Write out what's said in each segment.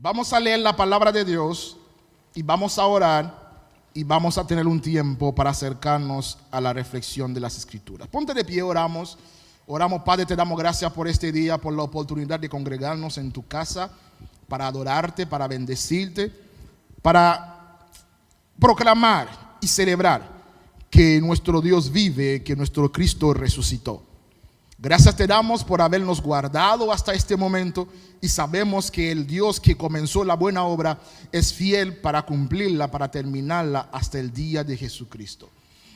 Vamos a leer la palabra de Dios y vamos a orar y vamos a tener un tiempo para acercarnos a la reflexión de las Escrituras. Ponte de pie, oramos. Oramos, Padre, te damos gracias por este día, por la oportunidad de congregarnos en tu casa para adorarte, para bendecirte, para proclamar y celebrar que nuestro Dios vive, que nuestro Cristo resucitó. Gracias te damos por habernos guardado hasta este momento y sabemos que el Dios que comenzó la buena obra es fiel para cumplirla, para terminarla hasta el día de Jesucristo.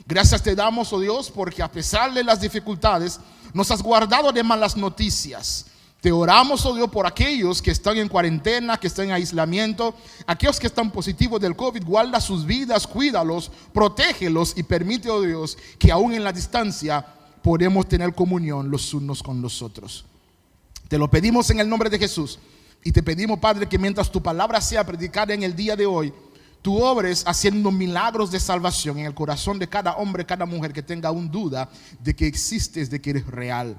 Gracias te damos, oh Dios, porque a pesar de las dificultades nos has guardado de malas noticias. Te oramos, oh Dios, por aquellos que están en cuarentena, que están en aislamiento, aquellos que están positivos del COVID. Guarda sus vidas, cuídalos, protégelos y permite, oh Dios, que aún en la distancia podemos tener comunión los unos con los otros. Te lo pedimos en el nombre de Jesús y te pedimos, Padre, que mientras tu palabra sea predicada en el día de hoy, tú obres haciendo milagros de salvación en el corazón de cada hombre, cada mujer que tenga aún duda de que existes, de que eres real.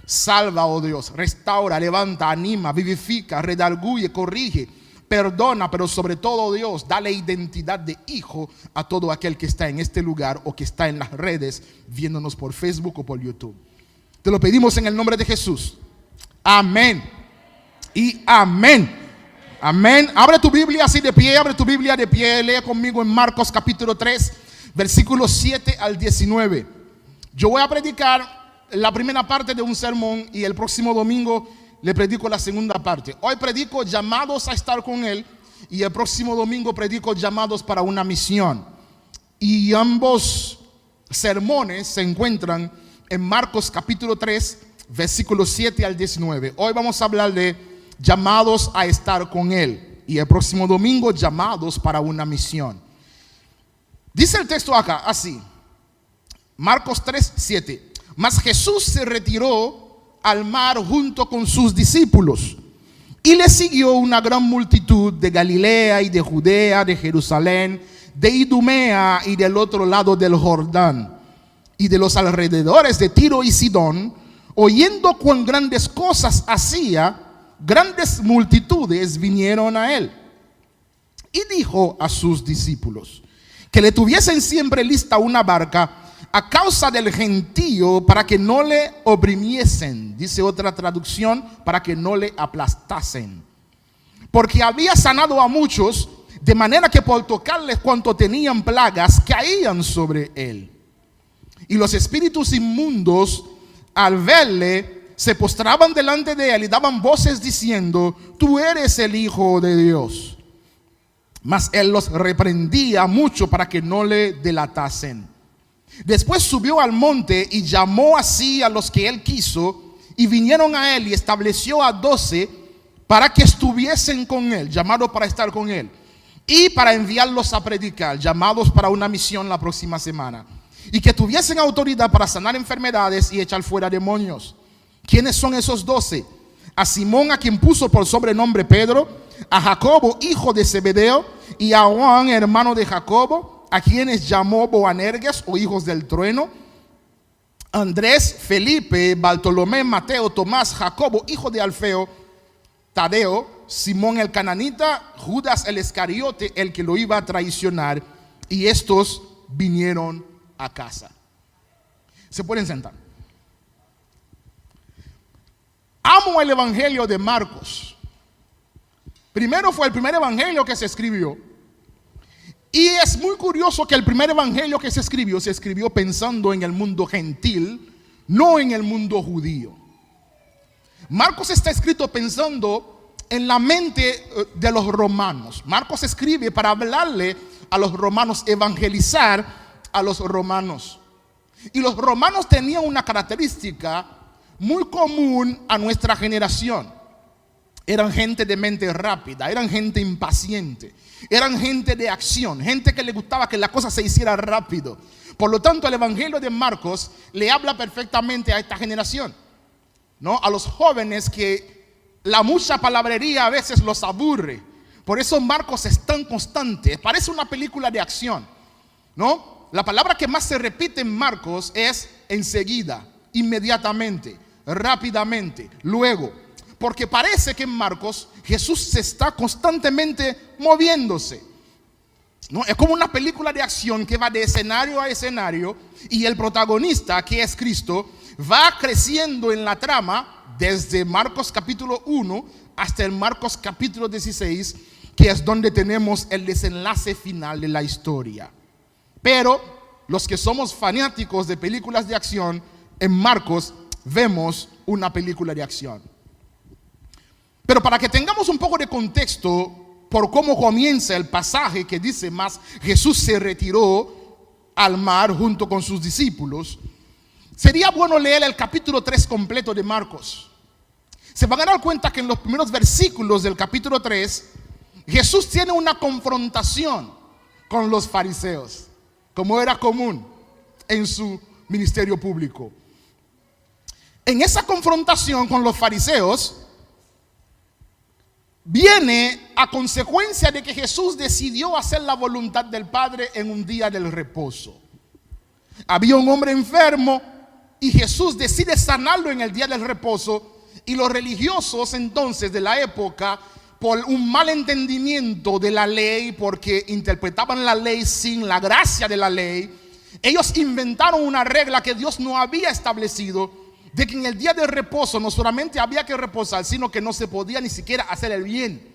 Salva, oh Dios, restaura, levanta, anima, vivifica, redarguye, corrige, perdona, pero sobre todo, Dios, dale identidad de hijo a todo aquel que está en este lugar o que está en las redes viéndonos por Facebook o por YouTube. Te lo pedimos en el nombre de Jesús. Amén y amén. Amén. Abre tu Biblia así de pie, abre tu Biblia de pie. Lee conmigo en Marcos capítulo 3, versículos 7 al 19. Yo voy a predicar la primera parte de un sermón y el próximo domingo le predico la segunda parte. Hoy predico llamados a estar con Él y el próximo domingo predico llamados para una misión. Y ambos sermones se encuentran en Marcos capítulo 3, versículos 7 al 19. Hoy vamos a hablar de llamados a estar con Él y el próximo domingo llamados para una misión. Dice el texto acá así, Marcos 3, 7. Mas Jesús se retiró al mar junto con sus discípulos y le siguió una gran multitud de Galilea y de Judea, de Jerusalén, de Idumea y del otro lado del Jordán y de los alrededores de Tiro y Sidón. Oyendo cuán grandes cosas hacía, grandes multitudes vinieron a él. Y dijo a sus discípulos que le tuviesen siempre lista una barca a causa del gentío, para que no le oprimiesen, dice otra traducción, para que no le aplastasen, porque había sanado a muchos, de manera que por tocarles cuanto tenían plagas caían sobre él. Y los espíritus inmundos, al verle, se postraban delante de él y daban voces diciendo: tú eres el Hijo de Dios. Mas él los reprendía mucho para que no le delatasen. Después subió al monte y llamó así a los que él quiso, y vinieron a él y estableció a 12 para que estuviesen con él, llamados para estar con él, y para enviarlos a predicar, llamados para una misión la próxima semana, y que tuviesen autoridad para sanar enfermedades y echar fuera demonios. ¿Quiénes son esos 12? A Simón, a quien puso por sobrenombre Pedro, a Jacobo, hijo de Zebedeo, y a Juan, hermano de Jacobo, a quienes llamó Boanerges o hijos del trueno, Andrés, Felipe, Bartolomé, Mateo, Tomás, Jacobo, hijo de Alfeo, Tadeo, Simón el cananita, Judas el Iscariote, el que lo iba a traicionar. Y estos vinieron a casa. Se pueden sentar. Amo el evangelio de Marcos. Primero fue el primer evangelio que se escribió. Y es muy curioso que el primer evangelio que se escribió pensando en el mundo gentil, no en el mundo judío. Marcos está escrito pensando en la mente de los romanos. Marcos escribe para hablarle a los romanos, evangelizar a los romanos. Y los romanos tenían una característica muy común a nuestra generación. Eran gente de mente rápida, eran gente impaciente, eran gente de acción, gente que le gustaba que la cosa se hiciera rápido. Por lo tanto, el evangelio de Marcos le habla perfectamente a esta generación, ¿no? A los jóvenes que la mucha palabrería a veces los aburre. Por eso Marcos es tan constante, parece una película de acción, ¿no? La palabra que más se repite en Marcos es enseguida, inmediatamente, rápidamente, luego. Porque parece que en Marcos Jesús se está constantemente moviéndose, ¿no? Es como una película de acción que va de escenario a escenario y el protagonista, que es Cristo, va creciendo en la trama desde Marcos capítulo 1 hasta el Marcos capítulo 16, que es donde tenemos el desenlace final de la historia. Pero los que somos fanáticos de películas de acción, en Marcos vemos una película de acción. Pero para que tengamos un poco de contexto por cómo comienza el pasaje que dice más, Jesús se retiró al mar junto con sus discípulos, sería bueno leer el capítulo 3 completo de Marcos. Se van a dar cuenta que en los primeros versículos del capítulo 3, Jesús tiene una confrontación con los fariseos, como era común en su ministerio público. En esa confrontación con los fariseos, viene a consecuencia de que Jesús decidió hacer la voluntad del Padre en un día del reposo. Había un hombre enfermo y Jesús decide sanarlo en el día del reposo, y los religiosos entonces de la época, por un mal entendimiento de la ley, porque interpretaban la ley sin la gracia de la ley, ellos inventaron una regla que Dios no había establecido, de que en el día de reposo no solamente había que reposar, sino que no se podía ni siquiera hacer el bien.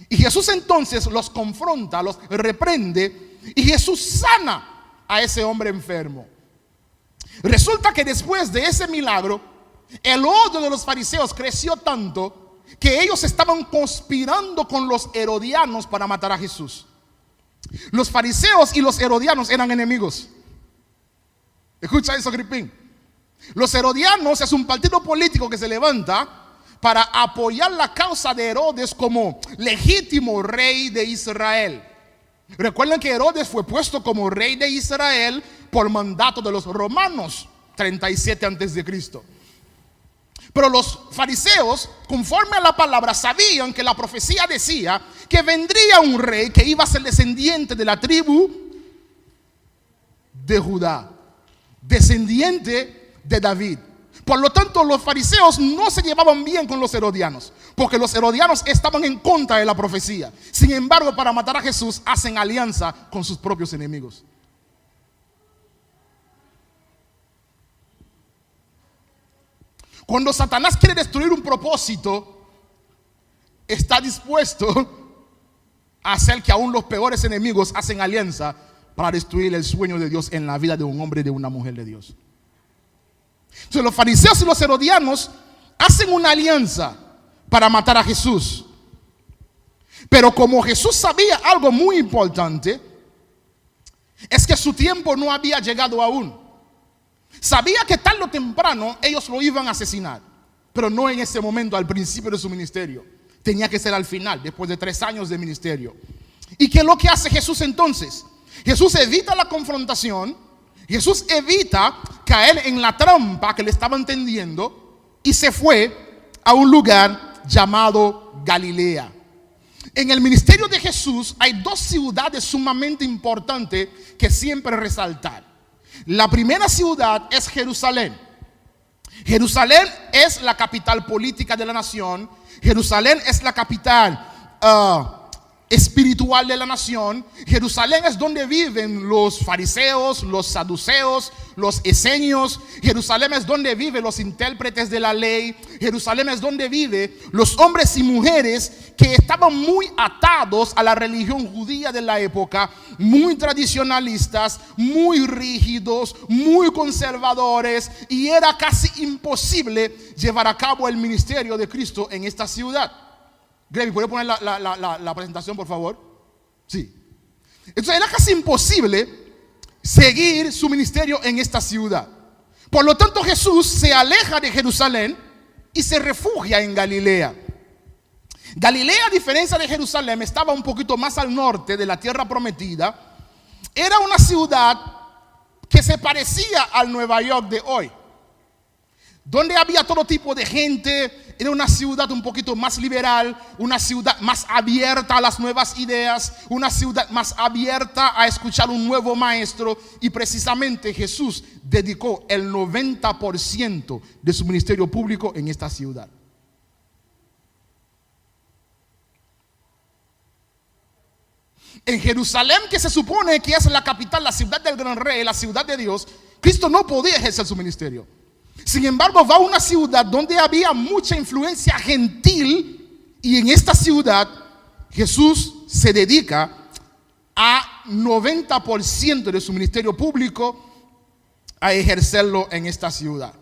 Y Jesús entonces los confronta, los reprende, y Jesús sana a ese hombre enfermo. Resulta que después de ese milagro, el odio de los fariseos creció tanto que ellos estaban conspirando con los herodianos para matar a Jesús. Los fariseos y los herodianos eran enemigos. Escucha eso, Gripín. Los herodianos es un partido político que se levanta para apoyar la causa de Herodes como legítimo rey de Israel. Recuerden que Herodes fue puesto como rey de Israel por mandato de los romanos, 37 antes de Cristo. Pero los fariseos, conforme a la palabra, sabían que la profecía decía que vendría un rey que iba a ser descendiente de la tribu de Judá, descendiente de David. Por lo tanto, los fariseos no se llevaban bien con los herodianos, porque los herodianos estaban en contra de la profecía. Sin embargo, para matar a Jesús, hacen alianza con sus propios enemigos. Cuando Satanás quiere destruir un propósito, está dispuesto a hacer que aún los peores enemigos hacen alianza para destruir el sueño de Dios en la vida de un hombre y de una mujer de Dios. Entonces los fariseos y los herodianos hacen una alianza para matar a Jesús. Pero como Jesús sabía algo muy importante, es que su tiempo no había llegado aún. Sabía que tarde o temprano ellos lo iban a asesinar, pero no en ese momento, al principio de su ministerio. Tenía que ser al final, después de 3 años de ministerio. ¿Y qué es lo que hace Jesús entonces? Jesús evita la confrontación, Jesús evita caer en la trampa que le estaban tendiendo y se fue a un lugar llamado Galilea. En el ministerio de Jesús hay 2 ciudades sumamente importantes que siempre resaltar. La primera ciudad es Jerusalén. Jerusalén es la capital política de la nación. Jerusalén es la capital espiritual de la nación. Jerusalén es donde viven los fariseos, los saduceos, los esenios. Jerusalén es donde viven los intérpretes de la ley. Jerusalén es donde viven los hombres y mujeres que estaban muy atados a la religión judía de la época, muy tradicionalistas, muy rígidos, muy conservadores, y era casi imposible llevar a cabo el ministerio de Cristo en esta ciudad. Greg, ¿puede poner la presentación, por favor? Sí. Entonces era casi imposible seguir su ministerio en esta ciudad. Por lo tanto, Jesús se aleja de Jerusalén y se refugia en Galilea. Galilea, a diferencia de Jerusalén, estaba un poquito más al norte de la tierra prometida. Era una ciudad que se parecía al Nueva York de hoy, donde había todo tipo de gente. Era una ciudad un poquito más liberal, una ciudad más abierta a las nuevas ideas, una ciudad más abierta a escuchar un nuevo maestro. Y precisamente Jesús dedicó el 90% de su ministerio público en esta ciudad. En Jerusalén, que se supone que es la capital, la ciudad del gran rey, la ciudad de Dios, Cristo no podía ejercer su ministerio. Sin embargo, va a una ciudad donde había mucha influencia gentil, y en esta ciudad Jesús se dedica a 90% de su ministerio público a ejercerlo en esta ciudad.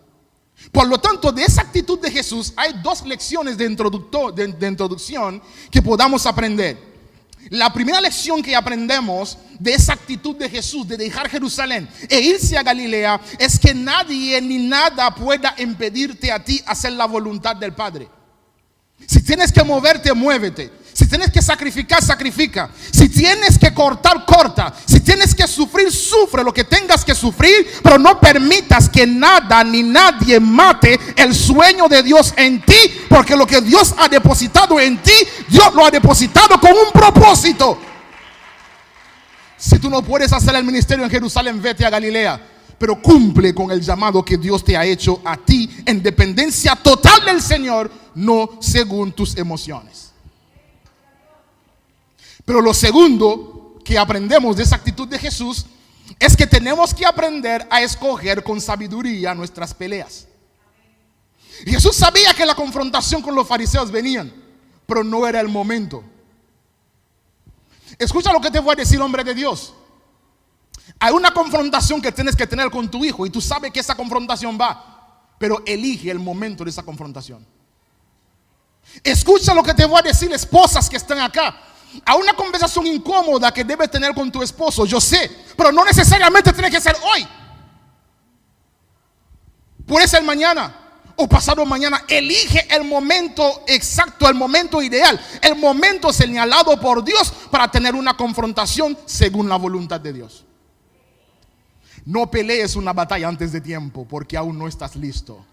Por lo tanto, de esa actitud de Jesús hay dos lecciones de introducción que podamos aprender. La primera lección que aprendemos de esa actitud de Jesús de dejar Jerusalén e irse a Galilea es que nadie ni nada pueda impedirte a ti hacer la voluntad del Padre. Si tienes que moverte, muévete. Si tienes que sacrificar, sacrifica. Si tienes que cortar, corta. Si tienes que sufrir, sufre lo que tengas que sufrir, pero no permitas que nada ni nadie mate el sueño de Dios en ti, porque lo que Dios ha depositado en ti, Dios lo ha depositado con un propósito. Si tú no puedes hacer el ministerio en Jerusalén, vete a Galilea, pero cumple con el llamado que Dios te ha hecho a ti en dependencia total del Señor, no según tus emociones. Pero lo segundo que aprendemos de esa actitud de Jesús es que tenemos que aprender a escoger con sabiduría nuestras peleas. Jesús sabía que la confrontación con los fariseos venían, pero no era el momento. Escucha lo que te voy a decir, hombre de Dios. Hay una confrontación que tienes que tener con tu hijo y tú sabes que esa confrontación va, pero elige el momento de esa confrontación. Escucha lo que te voy a decir, esposas que están acá. A una conversación incómoda que debes tener con tu esposo, yo sé, pero no necesariamente tiene que ser hoy. Puede ser mañana o pasado mañana. Elige el momento exacto, el momento ideal, el momento señalado por Dios para tener una confrontación según la voluntad de Dios. No pelees una batalla antes de tiempo, porque aún no estás listo.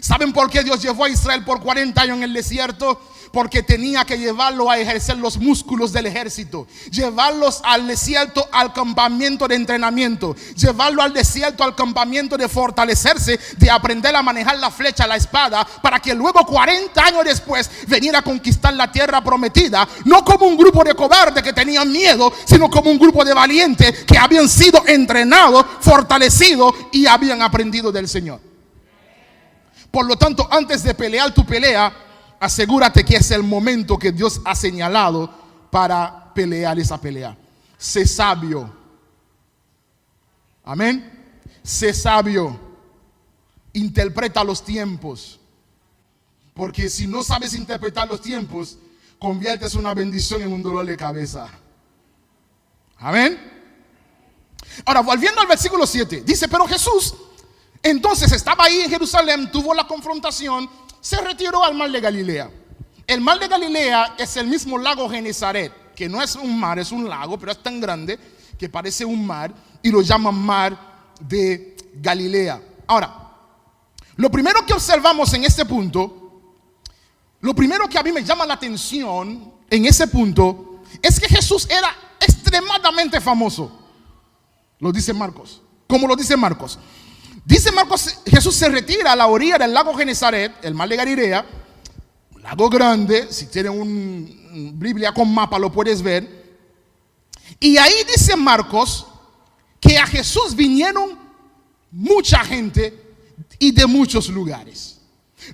¿Saben por qué Dios llevó a Israel por 40 años en el desierto? Porque tenía que llevarlo a ejercer los músculos del ejército, llevarlos al desierto, al campamento de entrenamiento, llevarlo al desierto, al campamento de fortalecerse, de aprender a manejar la flecha, la espada, para que luego 40 años después venir a conquistar la tierra prometida, no como un grupo de cobardes que tenían miedo, sino como un grupo de valientes que habían sido entrenados, fortalecidos y habían aprendido del Señor. Por lo tanto, antes de pelear tu pelea, asegúrate que es el momento que Dios ha señalado para pelear esa pelea. Sé sabio. Amén. Sé sabio. Interpreta los tiempos. Porque si no sabes interpretar los tiempos, conviertes una bendición en un dolor de cabeza. Amén. Ahora, volviendo al versículo 7, dice, pero Jesús entonces estaba ahí en Jerusalén, tuvo la confrontación, se retiró al mar de Galilea. El mar de Galilea es el mismo lago Genesaret, que no es un mar, es un lago, pero es tan grande que parece un mar, y lo llaman mar de Galilea. Ahora, lo primero que observamos en este punto, lo primero que a mí me llama la atención en ese punto, es que Jesús era extremadamente famoso. Lo dice Marcos. ¿Cómo lo dice Marcos? Dice Marcos, Jesús se retira a la orilla del lago Genesaret, el mar de Galilea, un lago grande, si tienes una Biblia con mapa lo puedes ver. Y ahí dice Marcos que a Jesús vinieron mucha gente y de muchos lugares.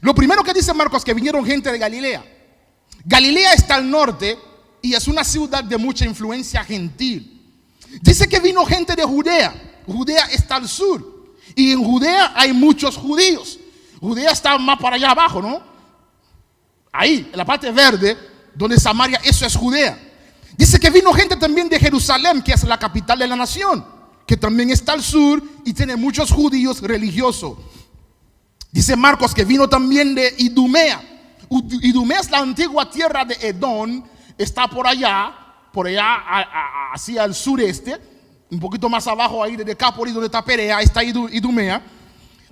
Lo primero que dice Marcos es que vinieron gente de Galilea. Galilea está al norte y es una ciudad de mucha influencia gentil. Dice que vino gente de Judea. Judea está al sur. Y en Judea hay muchos judíos. Judea está más para allá abajo, ¿no? Ahí, en la parte verde, donde Samaria, eso es Judea. Dice que vino gente también de Jerusalén, que es la capital de la nación, que también está al sur y tiene muchos judíos religiosos. Dice Marcos que vino también de Idumea. Idumea es la antigua tierra de Edom, está por allá hacia el sureste. Un poquito más abajo ahí de Decápolis, donde está Perea, está Idumea.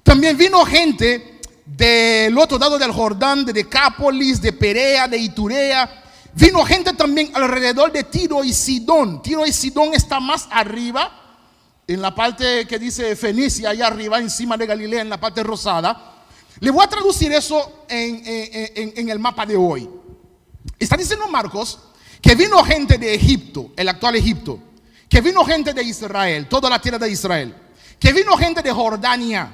También vino gente del otro lado del Jordán, de Decápolis, de Perea, de Iturea. Vino gente también alrededor de Tiro y Sidón. Tiro y Sidón está más arriba, en la parte que dice Fenicia, allá arriba, encima de Galilea, en la parte rosada. Le voy a traducir eso en el mapa de hoy. Está diciendo Marcos que vino gente de Egipto, el actual Egipto, que vino gente de Israel, toda la tierra de Israel, que vino gente de Jordania,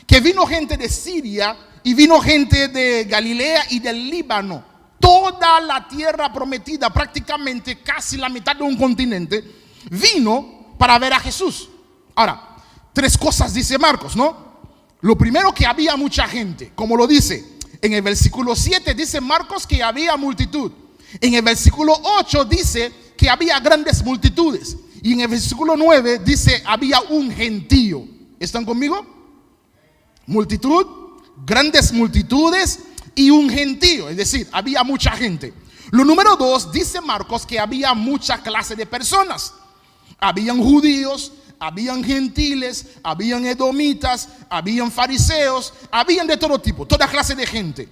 que vino gente de Siria y vino gente de Galilea y del Líbano. Toda la tierra prometida, prácticamente casi la mitad de un continente, vino para ver a Jesús. Ahora, tres cosas dice Marcos, ¿no? Lo primero, que había mucha gente, como lo dice en el versículo 7, dice Marcos que había multitud. En el versículo 8 dice que había grandes multitudes. Y en el versículo 9 dice había un gentío. ¿Están conmigo? Multitud, grandes multitudes y un gentío, es decir, había mucha gente. Lo número 2, dice Marcos que había mucha clase de personas. Habían judíos, habían gentiles, habían edomitas, habían fariseos, habían de todo tipo, toda clase de gente.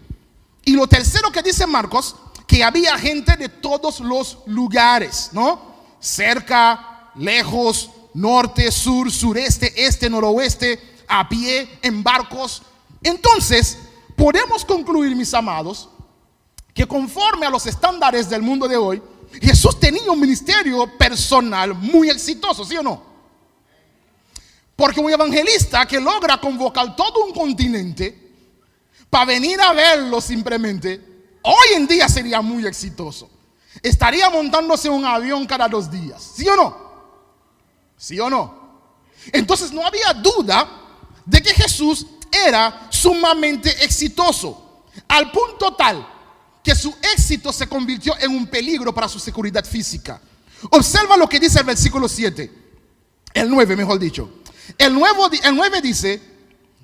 Y lo tercero que dice Marcos, que había gente de todos los lugares, ¿no? Cerca, lejos, norte, sur, sureste, este, noroeste, a pie, en barcos. Entonces, podemos concluir, mis amados, que conforme a los estándares del mundo de hoy, Jesús tenía un ministerio personal muy exitoso, ¿sí o no? Porque un evangelista que logra convocar todo un continente para venir a verlo simplemente, hoy en día sería muy exitoso. Estaría montándose un avión cada 2 días, ¿sí o no? ¿Sí o no? Entonces no había duda de que Jesús era sumamente exitoso, al punto tal que su éxito se convirtió en un peligro para su seguridad física. Observa lo que dice el versículo 7, el 9 mejor dicho. El 9 dice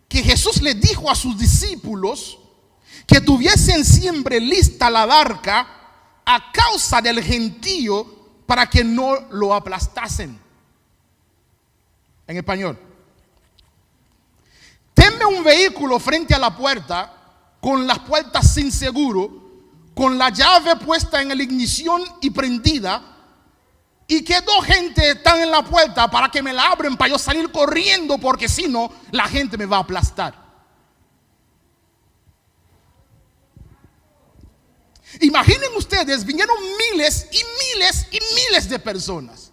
que Jesús le dijo a sus discípulos que tuviesen siempre lista la barca a causa del gentío, para que no lo aplastasen. En español: tenme un vehículo frente a la puerta, con las puertas sin seguro, con la llave puesta en la ignición y prendida, y que 2 gente están en la puerta para que me la abren para yo salir corriendo, porque si no, la gente me va a aplastar. Imaginen ustedes, vinieron miles y miles y miles de personas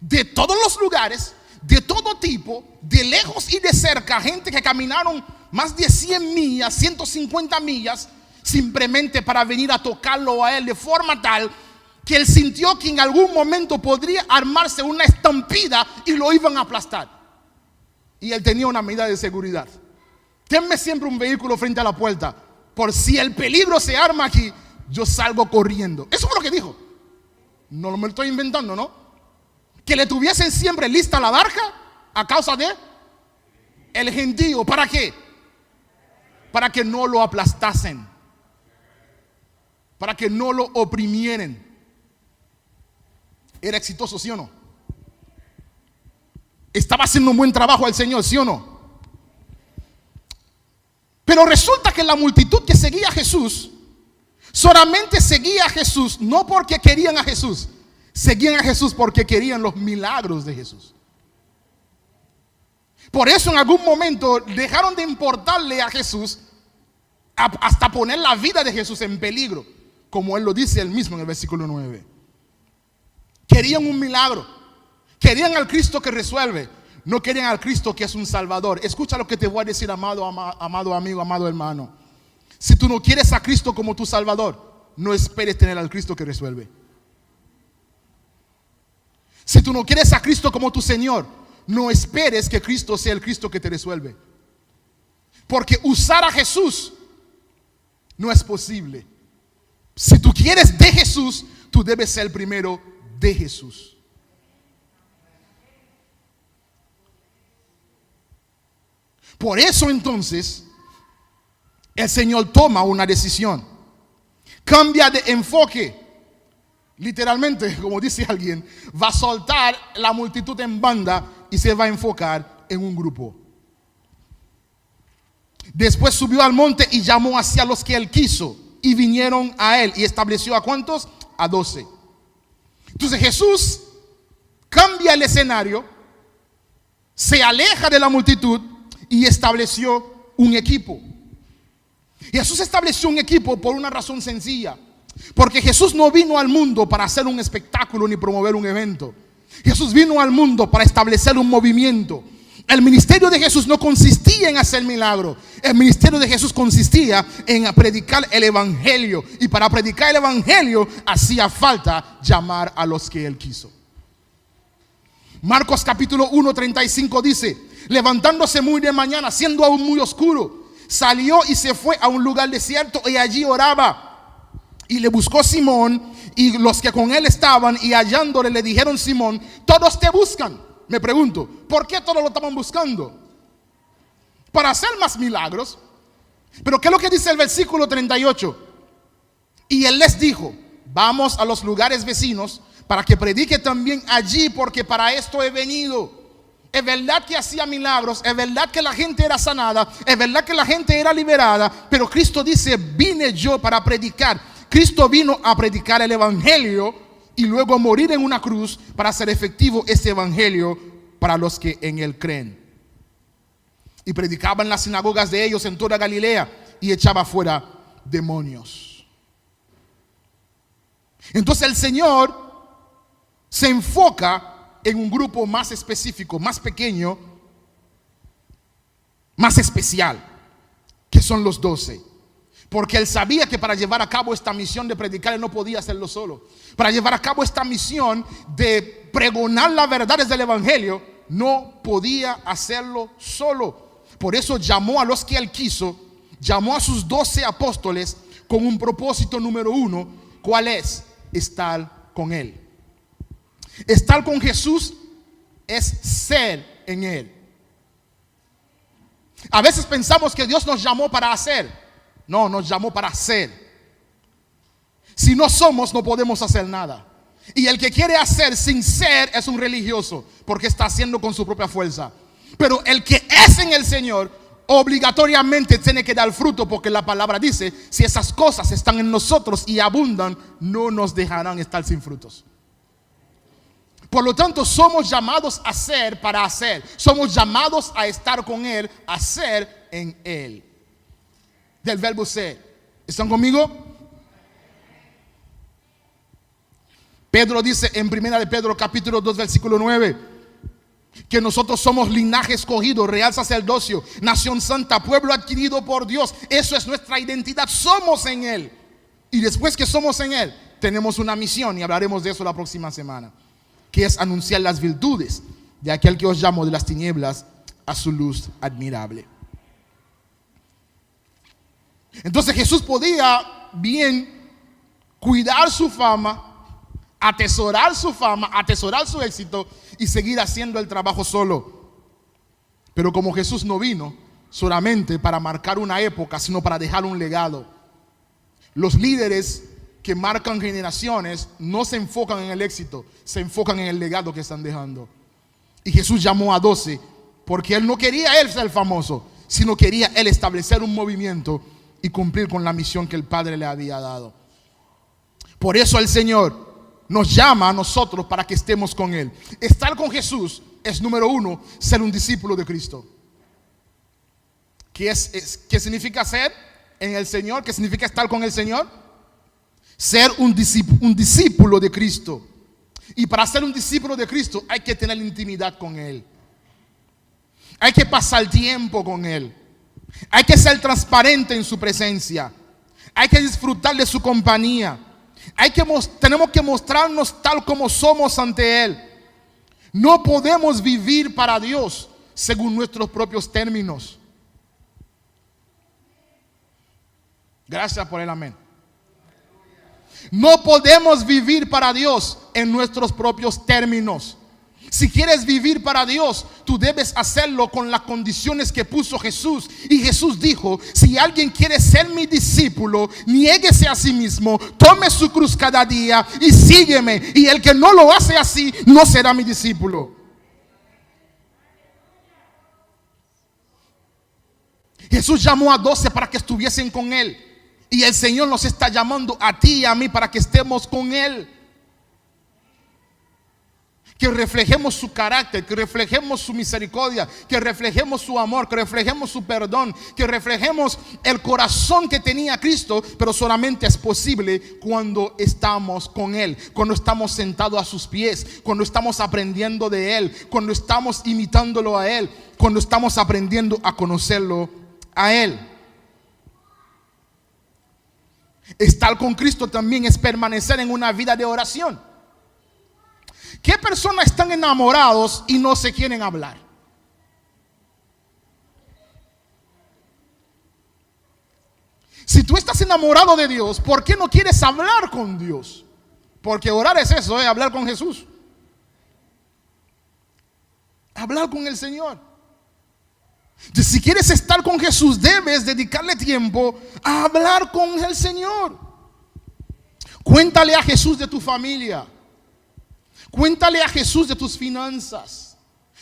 de todos los lugares, de todo tipo, de lejos y de cerca, gente que caminaron más de 100 millas, 150 millas, simplemente para venir a tocarlo a él, de forma tal que él sintió que en algún momento podría armarse una estampida y lo iban a aplastar. Y él tenía una medida de seguridad: tenme siempre un vehículo frente a la puerta, por si el peligro se arma aquí, yo salgo corriendo. Eso fue lo que dijo. No me lo estoy inventando, ¿no? Que le tuviesen siempre lista la barca a causa de el gentío. ¿Para qué? Para que no lo aplastasen, para que no lo oprimieran. ¿Era exitoso, sí o no? ¿Estaba haciendo un buen trabajo el Señor, sí o no? Pero resulta que la multitud que seguía a Jesús solamente seguía a Jesús no porque querían a Jesús, seguían a Jesús porque querían los milagros de Jesús. Por eso en algún momento dejaron de importarle a Jesús hasta poner la vida de Jesús en peligro, como él lo dice él mismo en el versículo 9. Querían un milagro, querían al Cristo que resuelve, no querían al Cristo que es un salvador. Escucha lo que te voy a decir, amado amigo, amado hermano. Si tú no quieres a Cristo como tu salvador, no esperes tener al Cristo que resuelve. Si tú no quieres a Cristo como tu Señor, no esperes que Cristo sea el Cristo que te resuelve. Porque usar a Jesús no es posible. Si tú quieres de Jesús, tú debes ser primero de Jesús. Por eso entonces el Señor toma una decisión, cambia de enfoque. Literalmente, como dice alguien, va a soltar la multitud en banda y se va a enfocar en un grupo. Después subió al monte y llamó hacia los que él quiso, y vinieron a él, y estableció ¿a cuántos? A 12. Entonces Jesús cambia el escenario, se aleja de la multitud y estableció un equipo. Jesús estableció un equipo por una razón sencilla. Porque Jesús no vino al mundo para hacer un espectáculo ni promover un evento. Jesús vino al mundo para establecer un movimiento. El ministerio de Jesús no consistía en hacer milagros. El ministerio de Jesús consistía en predicar el evangelio. Y para predicar el evangelio hacía falta llamar a los que él quiso. Marcos capítulo 1:35 dice: levantándose muy de mañana, siendo aún muy oscuro, salió y se fue a un lugar desierto y allí oraba. Y le buscó Simón y los que con él estaban, y hallándole le dijeron: Simón, todos te buscan. Me pregunto, ¿por qué todos lo estaban buscando? Para hacer más milagros. Pero ¿qué es lo que dice el versículo 38? Y él les dijo: vamos a los lugares vecinos para que predique también allí, porque para esto he venido. Es verdad que hacía milagros, es verdad que la gente era sanada, es verdad que la gente era liberada, pero Cristo dice: vine yo para predicar. Cristo vino a predicar el evangelio y luego morir en una cruz para hacer efectivo ese evangelio para los que en él creen. Y predicaba en las sinagogas de ellos en toda Galilea y echaba fuera demonios. Entonces el Señor se enfoca en un grupo más específico, más pequeño, más especial, que son los 12. Porque él sabía que para llevar a cabo esta misión de predicar, él no podía hacerlo solo. Para llevar a cabo esta misión de pregonar las verdades del evangelio, no podía hacerlo solo. Por eso llamó a los que él quiso, llamó a sus 12 apóstoles con un propósito número 1. ¿Cuál es? Estar con él. Estar con Jesús es ser en él. A veces pensamos que Dios nos llamó para hacer. No, nos llamó para ser. Si no somos, no podemos hacer nada. Y el que quiere hacer sin ser es un religioso, porque está haciendo con su propia fuerza. Pero el que es en el Señor obligatoriamente tiene que dar fruto, porque la palabra dice: si esas cosas están en nosotros y abundan, no nos dejarán estar sin frutos. Por lo tanto, somos llamados a ser para hacer. Somos llamados a estar con Él, a ser en Él. Del verbo ser. ¿Están conmigo? Pedro dice en 1 de Pedro capítulo 2 versículo 9 que nosotros somos linaje escogido, real sacerdocio, nación santa, pueblo adquirido por Dios. Eso es nuestra identidad. Somos en Él. Y después que somos en Él, tenemos una misión, y hablaremos de eso la próxima semana, que es anunciar las virtudes de aquel que os llamó de las tinieblas a su luz admirable. Entonces Jesús podía bien cuidar su fama, atesorar su éxito y seguir haciendo el trabajo solo. Pero como Jesús no vino solamente para marcar una época, sino para dejar un legado. Los líderes que marcan generaciones no se enfocan en el éxito, se enfocan en el legado que están dejando. Y Jesús llamó a 12 porque Él no quería Él ser famoso, sino quería Él establecer un movimiento y cumplir con la misión que el Padre le había dado. Por eso el Señor nos llama a nosotros para que estemos con Él. Estar con Jesús es, número 1, ser un discípulo de Cristo. ¿Qué significa ser en el Señor? ¿Qué significa estar con el Señor? Ser un discípulo de Cristo. Y para ser un discípulo de Cristo hay que tener intimidad con Él. Hay que pasar tiempo con Él. Hay que ser transparente en su presencia. Hay que disfrutar de su compañía. Tenemos que mostrarnos tal como somos ante Él. No podemos vivir para Dios según nuestros propios términos. Gracias por el amén. No podemos vivir para Dios en nuestros propios términos. Si quieres vivir para Dios, tú debes hacerlo con las condiciones que puso Jesús. Y Jesús dijo: si alguien quiere ser mi discípulo, niéguese a sí mismo, tome su cruz cada día y sígueme. Y el que no lo hace así, no será mi discípulo. Jesús llamó a 12 para que estuviesen con Él. Y el Señor nos está llamando a ti y a mí para que estemos con Él. Que reflejemos su carácter, que reflejemos su misericordia, que reflejemos su amor, que reflejemos su perdón, que reflejemos el corazón que tenía Cristo, pero solamente es posible cuando estamos con Él, cuando estamos sentados a sus pies, cuando estamos aprendiendo de Él, cuando estamos imitándolo a Él, cuando estamos aprendiendo a conocerlo a Él. Estar con Cristo también es permanecer en una vida de oración. ¿Qué personas están enamorados y no se quieren hablar? Si tú estás enamorado de Dios, ¿por qué no quieres hablar con Dios? Porque orar es eso, hablar con Jesús. Hablar con el Señor. Entonces, si quieres estar con Jesús, debes dedicarle tiempo a hablar con el Señor. Cuéntale a Jesús de tu familia. Cuéntale a Jesús de tus finanzas.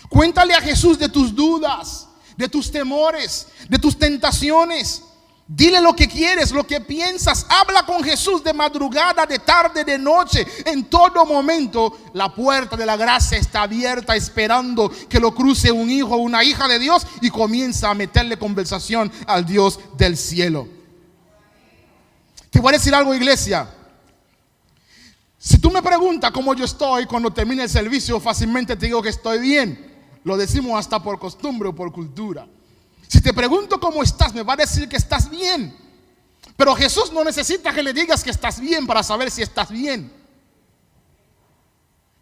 Cuéntale a Jesús de tus dudas, de tus temores, de tus tentaciones. Dile lo que quieres, lo que piensas. Habla con Jesús de madrugada, de tarde, de noche. En todo momento la puerta de la gracia está abierta, esperando que lo cruce un hijo o una hija de Dios y comienza a meterle conversación al Dios del cielo. Te voy a decir algo, iglesia. Si tú me preguntas cómo yo estoy cuando termine el servicio, fácilmente te digo que estoy bien. Lo decimos hasta por costumbre o por cultura. Si te pregunto cómo estás, me va a decir que estás bien. Pero Jesús no necesita que le digas que estás bien para saber si estás bien.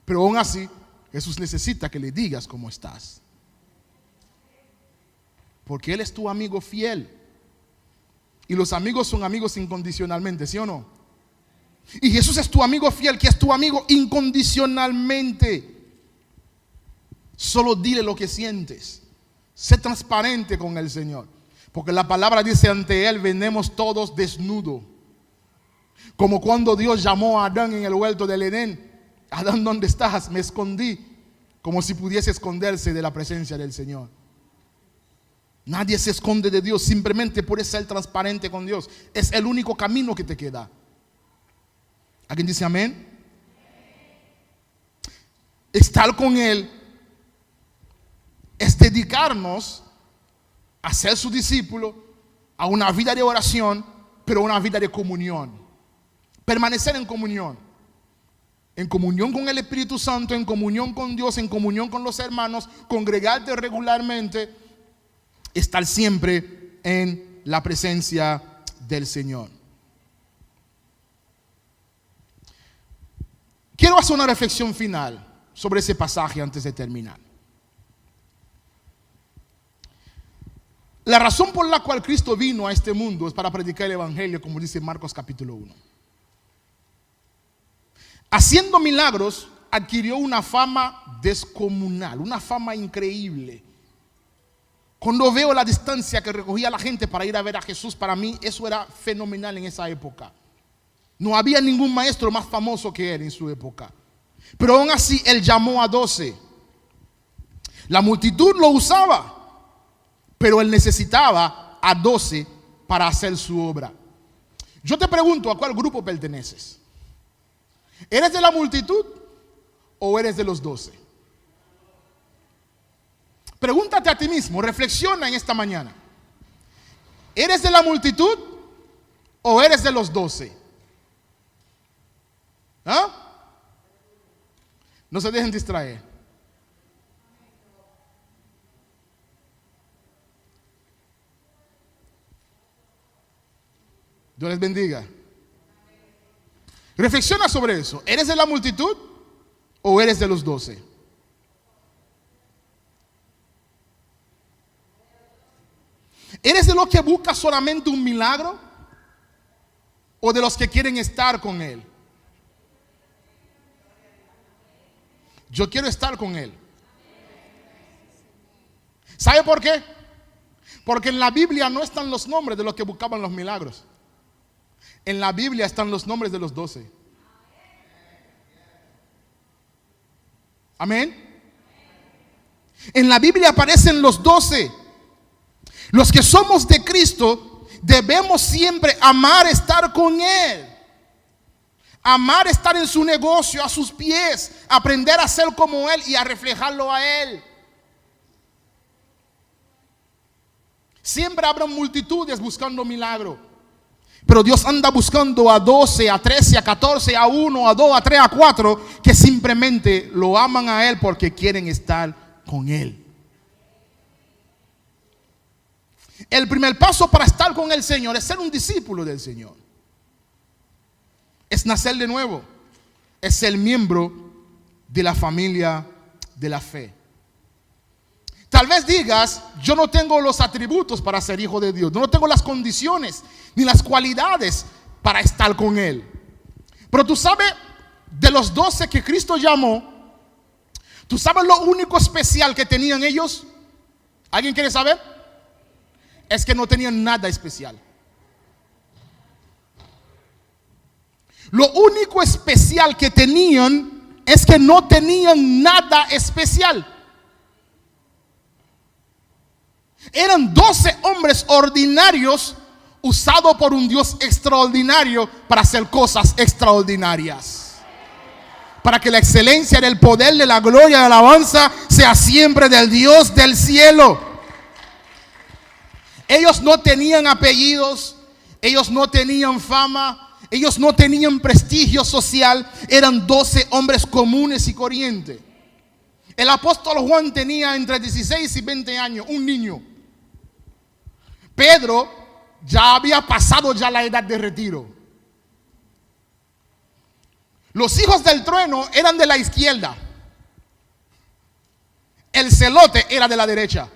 Pero aún así, Jesús necesita que le digas cómo estás. Porque Él es tu amigo fiel. Y los amigos son amigos incondicionalmente, ¿sí o no? Y Jesús es tu amigo fiel, que es tu amigo incondicionalmente. Solo dile lo que sientes. Sé transparente con el Señor. Porque la palabra dice: ante Él venimos todos desnudos. Como cuando Dios llamó a Adán en el huerto del Edén. Adán, ¿dónde estás? Me escondí. Como si pudiese esconderse de la presencia del Señor. Nadie se esconde de Dios. Simplemente puedes ser transparente con Dios. Es el único camino que te queda. ¿Alguien dice amén? Estar con Él es dedicarnos a ser su discípulo, a una vida de oración, pero una vida de comunión. Permanecer en comunión con el Espíritu Santo, en comunión con Dios, en comunión con los hermanos, congregarte regularmente, estar siempre en la presencia del Señor. Quiero hacer una reflexión final sobre ese pasaje antes de terminar. La razón por la cual Cristo vino a este mundo es para predicar el Evangelio, como dice Marcos capítulo 1. Haciendo milagros, adquirió una fama descomunal, una fama increíble. Cuando veo la distancia que recogía la gente para ir a ver a Jesús, para mí eso era fenomenal en esa época. No había ningún maestro más famoso que él en su época. Pero aún así él llamó a 12. La multitud lo usaba, pero él necesitaba a 12 para hacer su obra. Yo te pregunto, ¿a cuál grupo perteneces? ¿Eres de la multitud o eres de los 12? Pregúntate a ti mismo, reflexiona en esta mañana. ¿Eres de la multitud o eres de los 12? ¿Ah? No se dejen distraer. Dios les bendiga. Reflexiona sobre eso. ¿Eres de la multitud o eres de los 12? ¿Eres de los que busca solamente un milagro o de los que quieren estar con Él? Yo quiero estar con Él. ¿Sabe por qué? Porque en la Biblia no están los nombres de los que buscaban los milagros. En la Biblia están los nombres de los 12. Amén. En la Biblia aparecen los 12. Los que somos de Cristo debemos siempre amar estar con Él. Amar estar en su negocio, a sus pies, aprender a ser como Él y a reflejarlo a Él. Siempre habrá multitudes buscando milagro, pero Dios anda buscando a 12, a 13, a 14, a 1, a 2, a 3, a 4 que simplemente lo aman a Él porque quieren estar con Él. El primer paso para estar con el Señor es ser un discípulo del Señor. Es nacer de nuevo. Es ser miembro de la familia de la fe. Tal vez digas, yo no tengo los atributos para ser hijo de Dios. No tengo las condiciones ni las cualidades para estar con Él. Pero tú sabes, de los 12 que Cristo llamó, ¿tú sabes lo único especial que tenían ellos? ¿Alguien quiere saber? Es que no tenían nada especial. Lo único especial que tenían es que no tenían nada especial. Eran 12 hombres ordinarios usados por un Dios extraordinario para hacer cosas extraordinarias. Para que la excelencia del poder, de la gloria, de la alabanza sea siempre del Dios del cielo. Ellos no tenían apellidos, ellos no tenían fama, ellos no tenían prestigio social, eran 12 hombres comunes y corrientes. El apóstol Juan tenía entre 16 y 20 años, un niño. Pedro ya había pasado ya la edad de retiro. Los hijos del trueno eran de la izquierda. El celote era de la derecha.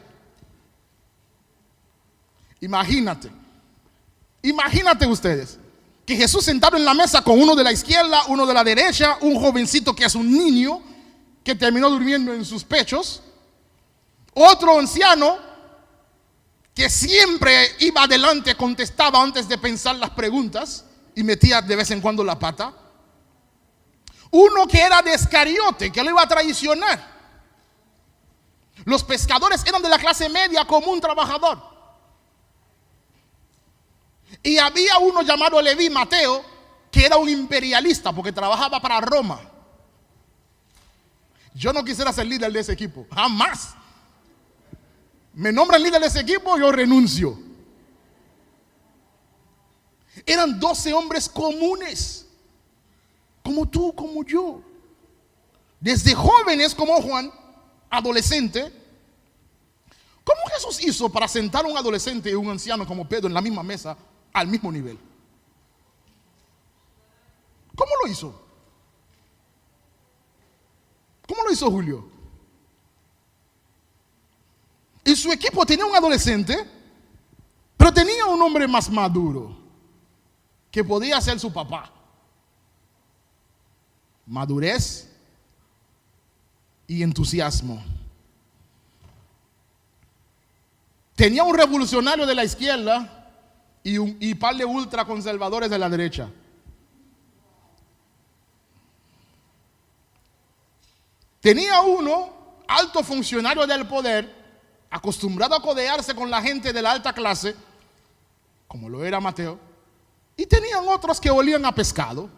Imagínate ustedes que Jesús sentado en la mesa con uno de la izquierda, uno de la derecha, un jovencito que es un niño que terminó durmiendo en sus pechos, otro anciano que siempre iba adelante, contestaba antes de pensar las preguntas y metía de vez en cuando la pata, uno que era de Iscariote, que lo iba a traicionar. Los pescadores eran de la clase media, común trabajador. Y había uno llamado Leví, Mateo, que era un imperialista porque trabajaba para Roma. Yo no quisiera ser líder de ese equipo, jamás. Me nombran líder de ese equipo, yo renuncio. Eran 12 hombres comunes, como tú, como yo. Desde jóvenes como Juan, adolescente. ¿Cómo Jesús hizo para sentar a un adolescente y un anciano como Pedro en la misma mesa, al mismo nivel? ¿Cómo lo hizo? ¿Cómo lo hizo Julio? En su equipo tenía un adolescente, pero tenía un hombre más maduro, que podía ser su papá. Madurez y entusiasmo. Tenía un revolucionario de la izquierda y un par de ultraconservadores de la derecha. Tenía uno, alto funcionario del poder, acostumbrado a codearse con la gente de la alta clase, como lo era Mateo, y tenían otros que olían a pescado.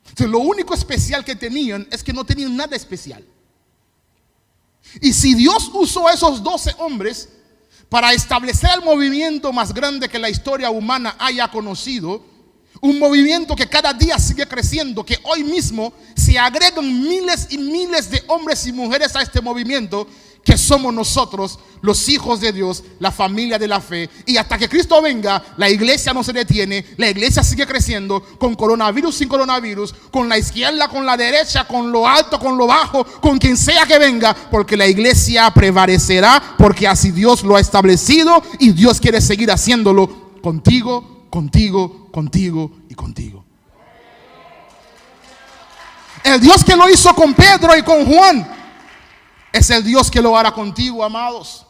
Entonces, lo único especial que tenían es que no tenían nada especial. Y si Dios usó a esos 12 hombres para establecer el movimiento más grande que la historia humana haya conocido, un movimiento que cada día sigue creciendo, que hoy mismo se agregan miles y miles de hombres y mujeres a este movimiento, que somos nosotros, los hijos de Dios, la familia de la fe. Y hasta que Cristo venga, la iglesia no se detiene, la iglesia sigue creciendo, con coronavirus, sin coronavirus, con la izquierda, con la derecha, con lo alto, con lo bajo, con quien sea que venga, porque la iglesia prevalecerá, porque así Dios lo ha establecido y Dios quiere seguir haciéndolo contigo, contigo, contigo y contigo. El Dios que lo hizo con Pedro y con Juan es el Dios que lo hará contigo, amados.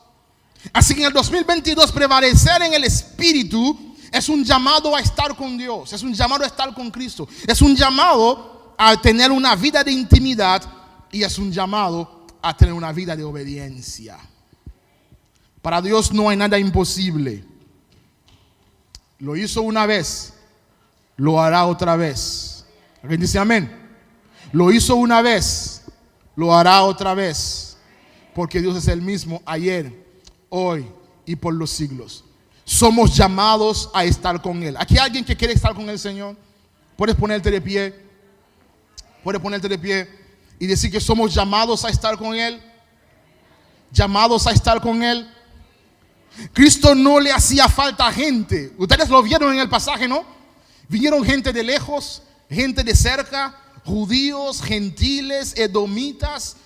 Así que en el 2022 prevalecer en el Espíritu es un llamado a estar con Dios, es un llamado a estar con Cristo, es un llamado a tener una vida de intimidad y es un llamado a tener una vida de obediencia. Para Dios no hay nada imposible. Lo hizo una vez, lo hará otra vez. ¿Alguien dice amén? Lo hizo una vez, lo hará otra vez. Porque Dios es el mismo ayer, hoy y por los siglos. Somos llamados a estar con Él. ¿Aquí hay alguien que quiere estar con el Señor? Puedes ponerte de pie. Puedes ponerte de pie y decir que somos llamados a estar con Él. Llamados a estar con Él. Cristo no le hacía falta gente. Ustedes lo vieron en el pasaje, ¿no? Vinieron gente de lejos, gente de cerca, judíos, gentiles, edomitas.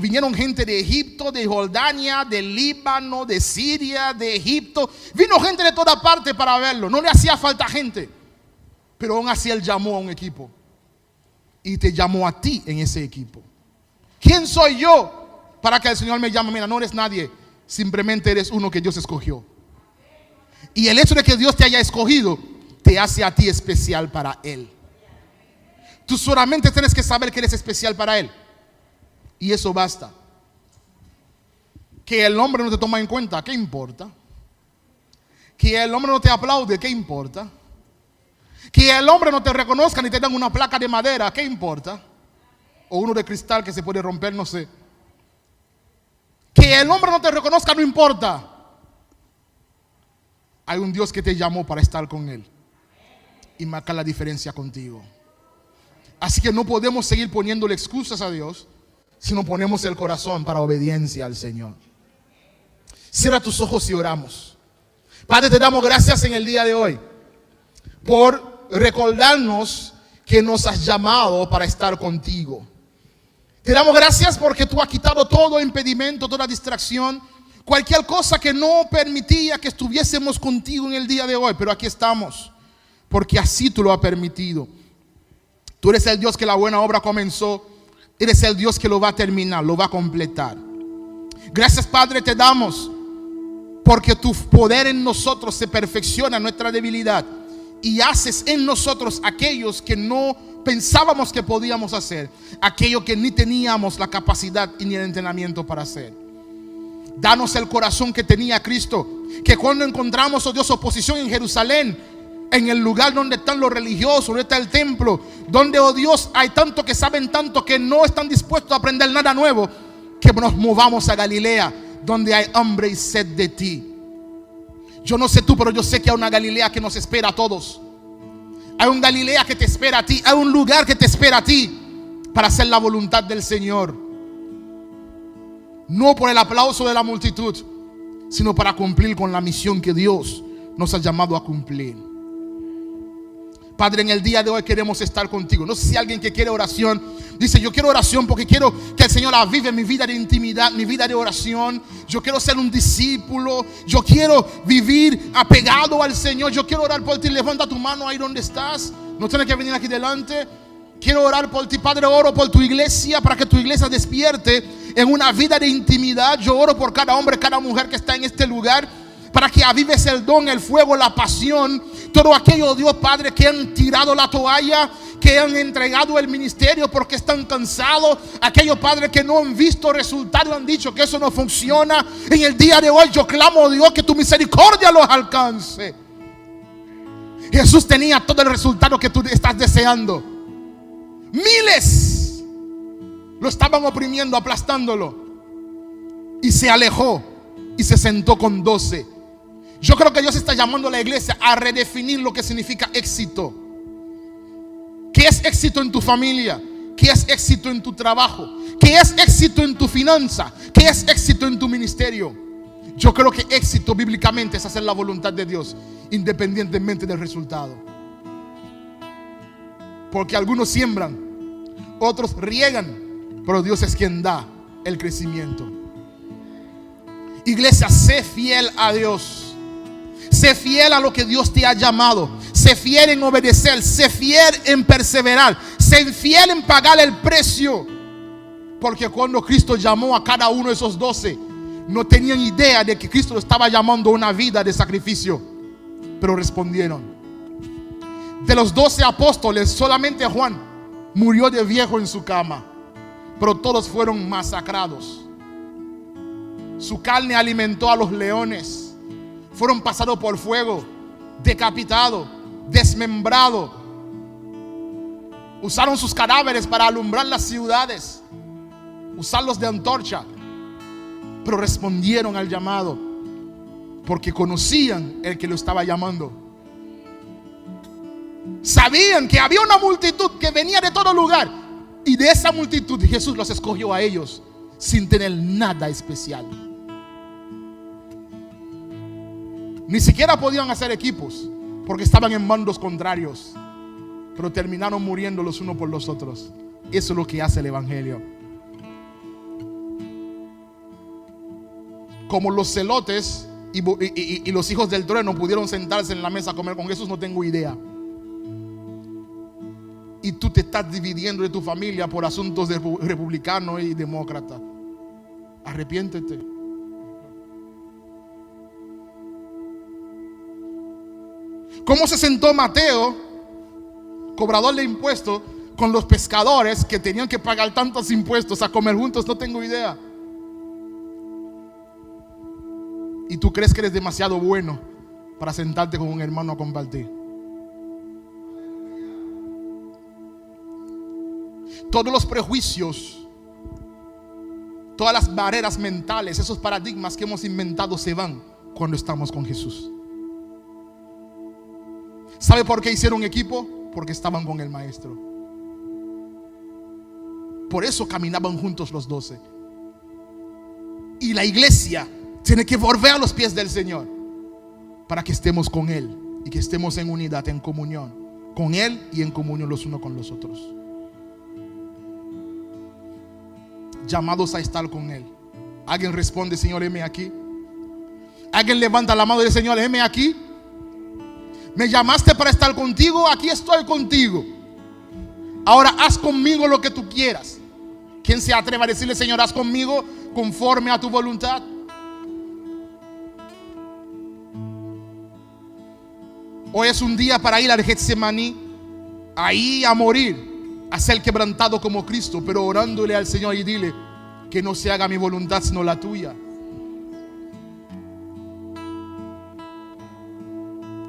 Vinieron gente de Egipto, de Jordania, de Líbano, de Siria, de Egipto. Vino gente de toda parte para verlo. No le hacía falta gente. Pero aún así Él llamó a un equipo. Y te llamó a ti en ese equipo. ¿Quién soy yo para que el Señor me llame? Mira, no eres nadie. Simplemente eres uno que Dios escogió. Y el hecho de que Dios te haya escogido te hace a ti especial para Él. Tú solamente tienes que saber que eres especial para Él. Y eso basta. Que el hombre no te toma en cuenta, ¿qué importa? Que el hombre no te aplaude, ¿qué importa? Que el hombre no te reconozca ni te dan una placa de madera, ¿qué importa? O uno de cristal que se puede romper, no sé. Que el hombre no te reconozca, no importa. Hay un Dios que te llamó para estar con Él y marcar la diferencia contigo. Así que no podemos seguir poniéndole excusas a Dios si no ponemos el corazón para obediencia al Señor. Cierra tus ojos y oramos. Padre, te damos gracias en el día de hoy por recordarnos que nos has llamado para estar contigo. Te damos gracias porque tú has quitado todo impedimento, toda distracción, cualquier cosa que no permitía que estuviésemos contigo en el día de hoy. Pero aquí estamos, porque así tú lo has permitido. Tú eres el Dios que la buena obra comenzó. Eres el Dios que lo va a terminar, lo va a completar. Gracias, Padre, te damos porque tu poder en nosotros se perfecciona en nuestra debilidad y haces en nosotros aquellos que no pensábamos que podíamos hacer, aquello que ni teníamos la capacidad ni el entrenamiento para hacer. Danos el corazón que tenía Cristo, que cuando encontramos, oh Dios, oposición en Jerusalén, en el lugar donde están los religiosos, donde está el templo, donde, oh Dios, hay tanto que saben tanto que no están dispuestos a aprender nada nuevo, que nos movamos a Galilea, donde hay hambre y sed de ti. Yo no sé tú, pero yo sé que hay una Galilea que nos espera a todos. Hay un Galilea que te espera a ti. Hay un lugar que te espera a ti para hacer la voluntad del Señor. No por el aplauso de la multitud, sino para cumplir con la misión que Dios nos ha llamado a cumplir. Padre, en el día de hoy queremos estar contigo. No sé si alguien que quiere oración dice: yo quiero oración porque quiero que el Señor avive mi vida de intimidad, mi vida de oración. Yo quiero ser un discípulo. Yo quiero vivir apegado al Señor. Yo quiero orar por ti. Levanta tu mano ahí donde estás. No tienes que venir aquí delante. Quiero orar por ti, Padre. Oro por tu iglesia para que tu iglesia despierte en una vida de intimidad. Yo oro por cada hombre, cada mujer que está en este lugar, para que avives el don, el fuego, la pasión. Todo aquello, Dios Padre, que han tirado la toalla, que han entregado el ministerio porque están cansados. Aquellos, Padre, que no han visto resultados, han dicho que eso no funciona. En el día de hoy yo clamo, Dios, que tu misericordia los alcance. Jesús tenía todo el resultado que tú estás deseando. Miles lo estaban oprimiendo, aplastándolo, y se alejó y se sentó con 12. Yo creo que Dios está llamando a la iglesia a redefinir lo que significa éxito. ¿Qué es éxito en tu familia? ¿Qué es éxito en tu trabajo? ¿Qué es éxito en tu finanza? ¿Qué es éxito en tu ministerio? Yo creo que éxito bíblicamente es hacer la voluntad de Dios, independientemente del resultado. Porque algunos siembran, otros riegan, pero Dios es quien da el crecimiento. Iglesia, sé fiel a Dios. Sé fiel a lo que Dios te ha llamado. Sé fiel en obedecer. Sé fiel en perseverar. Sé fiel en pagar el precio. Porque cuando Cristo llamó a cada uno de esos 12, no tenían idea de que Cristo lo estaba llamando a una vida de sacrificio, pero respondieron. De los 12 apóstoles, solamente Juan murió de viejo en su cama, pero todos fueron masacrados. Su carne alimentó a los leones. Fueron pasados por fuego. decapitado, desmembrado. Usaron sus cadáveres para alumbrar las ciudades, usarlos de antorcha, pero respondieron al llamado porque conocían el que lo estaba llamando. Sabían que había una multitud que venía de todo lugar, y de esa multitud Jesús los escogió a ellos sin tener nada especial. Ni siquiera podían hacer equipos porque estaban en bandos contrarios, pero terminaron muriendo los unos por los otros. Eso es lo que hace el evangelio. Como los celotes y los hijos del trueno pudieron sentarse en la mesa a comer con Jesús, no tengo idea. Y tú te estás dividiendo de tu familia por asuntos de republicano y demócrata. Arrepiéntete. ¿Cómo se sentó Mateo, cobrador de impuestos, con los pescadores que tenían que pagar tantos impuestos a comer juntos? No tengo idea. Y tú crees que eres demasiado bueno para sentarte con un hermano a compartir. Todos los prejuicios, todas las barreras mentales, esos paradigmas que hemos inventado se van cuando estamos con Jesús. ¿Sabe por qué hicieron equipo? Porque estaban con el Maestro. Por eso caminaban juntos los 12. Y la iglesia tiene que volver a los pies del Señor para que estemos con Él y que estemos en unidad, en comunión con Él y en comunión los unos con los otros. Llamados a estar con Él. Alguien responde: Señor, heme aquí. Alguien levanta la mano y dice: Señor, heme aquí. Me llamaste para estar contigo, aquí estoy contigo. Ahora haz conmigo lo que tú quieras. ¿Quién se atreve a decirle: Señor, haz conmigo conforme a tu voluntad? Hoy es un día para ir al Getsemaní, ahí a morir, a ser quebrantado como Cristo, pero orándole al Señor y dile: que no se haga mi voluntad sino la tuya.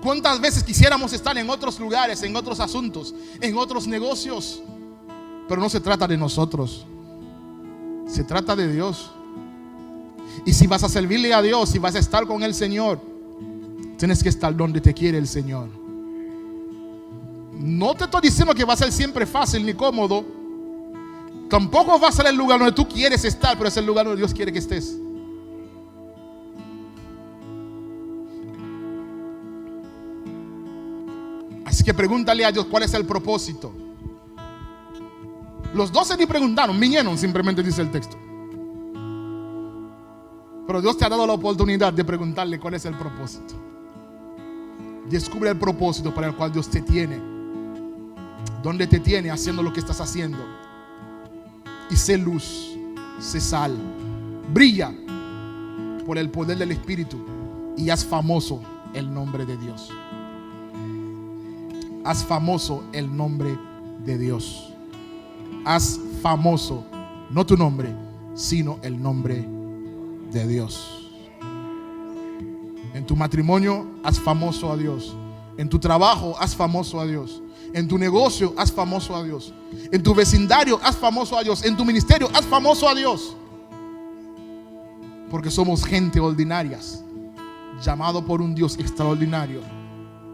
¿Cuántas veces quisiéramos estar en otros lugares, en otros asuntos, en otros negocios? Pero no se trata de nosotros, se trata de Dios. Y si vas a servirle a Dios, si vas a estar con el Señor, tienes que estar donde te quiere el Señor. No te estoy diciendo que va a ser siempre fácil ni cómodo. Tampoco va a ser el lugar donde tú quieres estar, pero es el lugar donde Dios quiere que estés. Así que pregúntale a Dios cuál es el propósito. Los 12 ni preguntaron, vinieron, simplemente dice el texto. Pero Dios te ha dado la oportunidad de preguntarle cuál es el propósito. Descubre el propósito para el cual Dios te tiene. ¿Dónde te tiene haciendo lo que estás haciendo? Y sé luz, sé sal. Brilla por el poder del Espíritu y haz famoso el nombre de Dios. Haz famoso el nombre de Dios. Haz famoso, no tu nombre, sino el nombre de Dios. En tu matrimonio, haz famoso a Dios. En tu trabajo, haz famoso a Dios. En tu negocio, haz famoso a Dios. En tu vecindario, haz famoso a Dios. En tu ministerio, haz famoso a Dios. Porque somos gente ordinarias, llamado por un Dios extraordinario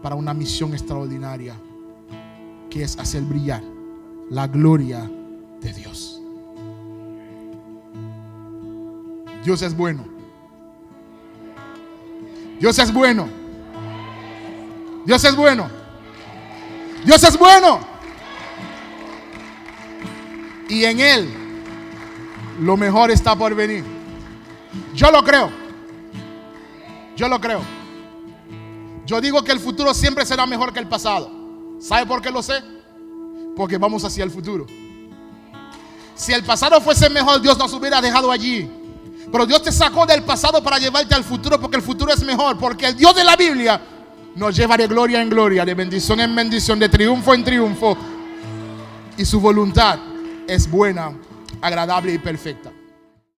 para una misión extraordinaria, que es hacer brillar la gloria de Dios. Dios es bueno. Dios es bueno. Dios es bueno. Dios es bueno. Y en Él lo mejor está por venir. Yo lo creo. Yo lo creo. Yo digo que el futuro siempre será mejor que el pasado. ¿Sabe por qué lo sé? Porque vamos hacia el futuro. Si el pasado fuese mejor, Dios nos hubiera dejado allí. Pero Dios te sacó del pasado para llevarte al futuro, porque el futuro es mejor. Porque el Dios de la Biblia nos lleva de gloria en gloria, de bendición en bendición, de triunfo en triunfo. Y su voluntad es buena, agradable y perfecta.